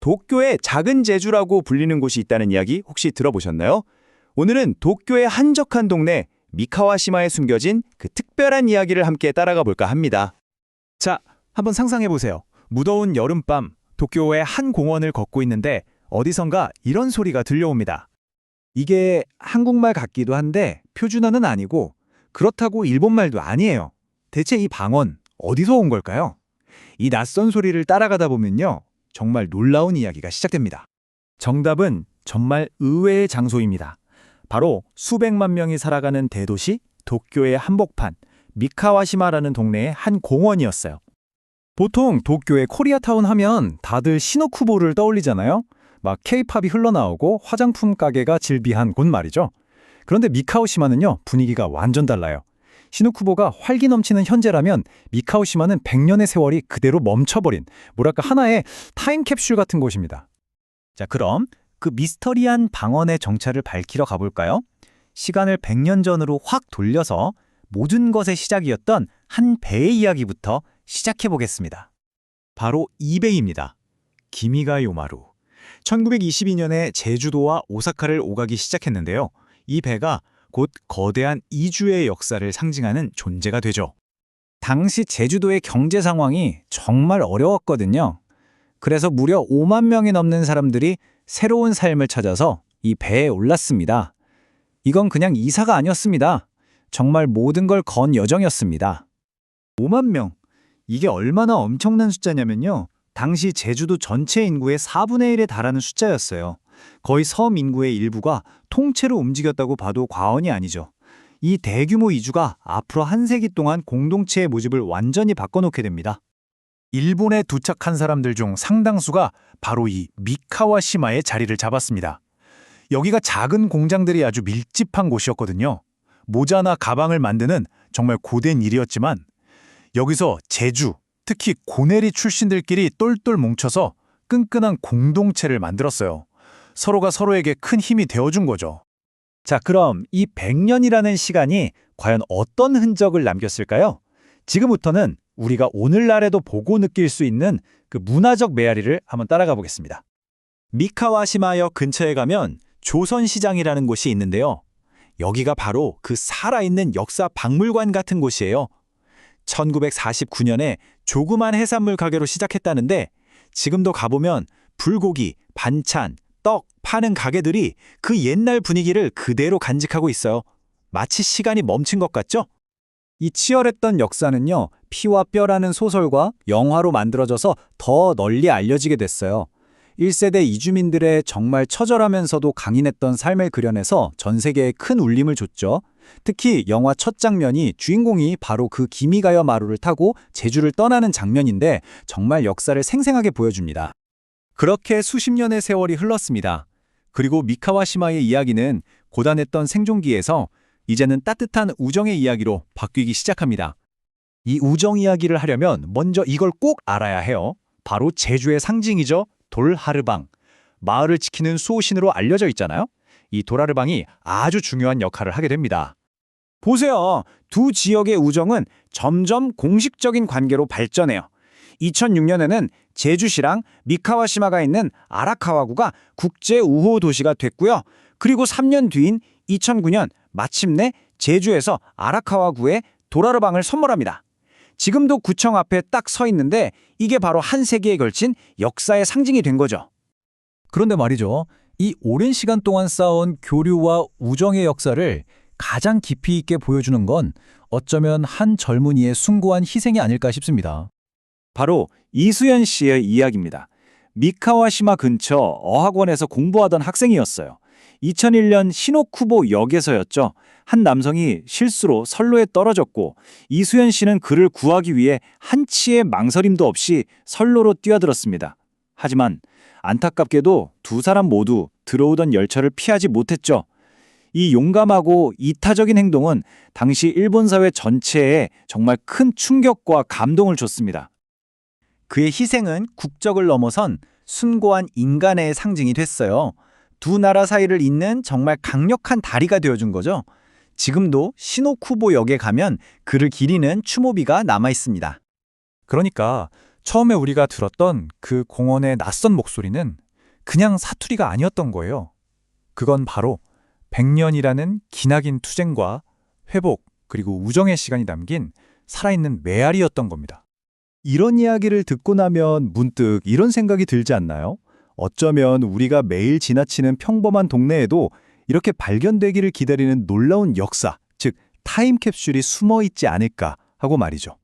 도쿄의 작은 제주라고 불리는 곳이 있다는 이야기 혹시 들어보셨나요? 오늘은 도쿄의 한적한 동네 미카와시마에 숨겨진 그 특별한 이야기를 함께 따라가 볼까 합니다. 자, 한번 상상해 보세요. 무더운 여름밤, 도쿄의 한 공원을 걷고 있는데 어디선가 이런 소리가 들려옵니다. 이게 한국말 같기도 한데 표준어는 아니고 그렇다고 일본말도 아니에요. 대체 이 방언 어디서 온 걸까요? 이 낯선 소리를 따라가다 보면요. 정말 놀라운 이야기가 시작됩니다. 정답은 정말 의외의 장소입니다. 바로 수백만 명이 살아가는 대도시 도쿄의 한복판 미카와시마라는 동네의 한 공원이었어요. 보통 도쿄의 코리아타운 하면 다들 시노쿠보를 떠올리잖아요. 막 케이팝이 흘러나오고 화장품 가게가 질비한 곳 말이죠. 그런데 미카오시마는요, 분위기가 완전 달라요. 시노쿠보가 활기 넘치는 현재라면 미카오시마는 100년의 세월이 그대로 멈춰버린 뭐랄까 하나의 타임캡슐 같은 곳입니다. 자, 그럼 그 미스터리한 방언의 정체를 밝히러 가볼까요? 시간을 100년 전으로 확 돌려서 모든 것의 시작이었던 한 배의 이야기부터 시작해 보겠습니다. 바로 이 배입니다. 기미가 요마루. 1922년에 제주도와 오사카를 오가기 시작했는데요. 이 배가 곧 거대한 이주의 역사를 상징하는 존재가 되죠. 당시 제주도의 경제 상황이 정말 어려웠거든요. 그래서 무려 5만 명이 넘는 사람들이 새로운 삶을 찾아서 이 배에 올랐습니다. 이건 그냥 이사가 아니었습니다. 정말 모든 걸 건 여정이었습니다. 5만 명. 이게 얼마나 엄청난 숫자냐면요. 당시 제주도 전체 인구의 4분의 1에 달하는 숫자였어요. 거의 섬 인구의 일부가 통째로 움직였다고 봐도 과언이 아니죠. 이 대규모 이주가 앞으로 한 세기 동안 공동체의 모습을 완전히 바꿔놓게 됩니다. 일본에 도착한 사람들 중 상당수가 바로 이 미카와시마의 자리를 잡았습니다. 여기가 작은 공장들이 아주 밀집한 곳이었거든요. 모자나 가방을 만드는 정말 고된 일이었지만 여기서 제주, 특히 고내리 출신들끼리 똘똘 뭉쳐서 끈끈한 공동체를 만들었어요. 서로가 서로에게 큰 힘이 되어준 거죠. 자, 그럼 이 100년이라는 시간이 과연 어떤 흔적을 남겼을까요? 지금부터는 우리가 오늘날에도 보고 느낄 수 있는 그 문화적 메아리를 한번 따라가 보겠습니다. 미카와시마역 근처에 가면 조선시장이라는 곳이 있는데요. 여기가 바로 그 살아있는 역사 박물관 같은 곳이에요. 1949년에 조그만 해산물 가게로 시작했다는데 지금도 가보면 불고기, 반찬, 떡 파는 가게들이 그 옛날 분위기를 그대로 간직하고 있어요. 마치 시간이 멈춘 것 같죠? 이 치열했던 역사는요, 피와 뼈라는 소설과 영화로 만들어져서 더 널리 알려지게 됐어요. 1세대 이주민들의 정말 처절하면서도 강인했던 삶을 그려내서 전 세계에 큰 울림을 줬죠. 특히 영화 첫 장면이 주인공이 바로 그 기미가요 마루를 타고 제주를 떠나는 장면인데 정말 역사를 생생하게 보여줍니다. 그렇게 수십 년의 세월이 흘렀습니다. 그리고 미카와시마의 이야기는 고단했던 생존기에서 이제는 따뜻한 우정의 이야기로 바뀌기 시작합니다. 이 우정 이야기를 하려면 먼저 이걸 꼭 알아야 해요. 바로 제주의 상징이죠. 돌하르방. 마을을 지키는 수호신으로 알려져 있잖아요. 이 돌하르방이 아주 중요한 역할을 하게 됩니다. 보세요. 두 지역의 우정은 점점 공식적인 관계로 발전해요. 2006년에는 제주시랑 미카와시마가 있는 아라카와구가 국제 우호 도시가 됐고요. 그리고 3년 뒤인 2009년 마침내 제주에서 아라카와구에 도라르방을 선물합니다. 지금도 구청 앞에 딱 서 있는데 이게 바로 한 세기에 걸친 역사의 상징이 된 거죠. 그런데 말이죠. 이 오랜 시간 동안 쌓아온 교류와 우정의 역사를 가장 깊이 있게 보여주는 건 어쩌면 한 젊은이의 숭고한 희생이 아닐까 싶습니다. 바로 이수연 씨의 이야기입니다. 미카와시마 근처 어학원에서 공부하던 학생이었어요. 2001년 시노쿠보 역에서였죠. 한 남성이 실수로 선로에 떨어졌고 이수연 씨는 그를 구하기 위해 한치의 망설임도 없이 선로로 뛰어들었습니다. 하지만 안타깝게도 두 사람 모두 들어오던 열차를 피하지 못했죠. 이 용감하고 이타적인 행동은 당시 일본 사회 전체에 정말 큰 충격과 감동을 줬습니다. 그의 희생은 국적을 넘어선 숭고한 인간의 상징이 됐어요. 두 나라 사이를 잇는 정말 강력한 다리가 되어준 거죠. 지금도 시노쿠보 역에 가면 그를 기리는 추모비가 남아 있습니다. 그러니까 처음에 우리가 들었던 그 공원의 낯선 목소리는 그냥 사투리가 아니었던 거예요. 그건 바로 100년이라는 기나긴 투쟁과 회복 그리고 우정의 시간이 담긴 살아있는 메아리였던 겁니다. 이런 이야기를 듣고 나면 문득 이런 생각이 들지 않나요? 어쩌면 우리가 매일 지나치는 평범한 동네에도 이렇게 발견되기를 기다리는 놀라운 역사, 즉 타임캡슐이 숨어 있지 않을까 하고 말이죠.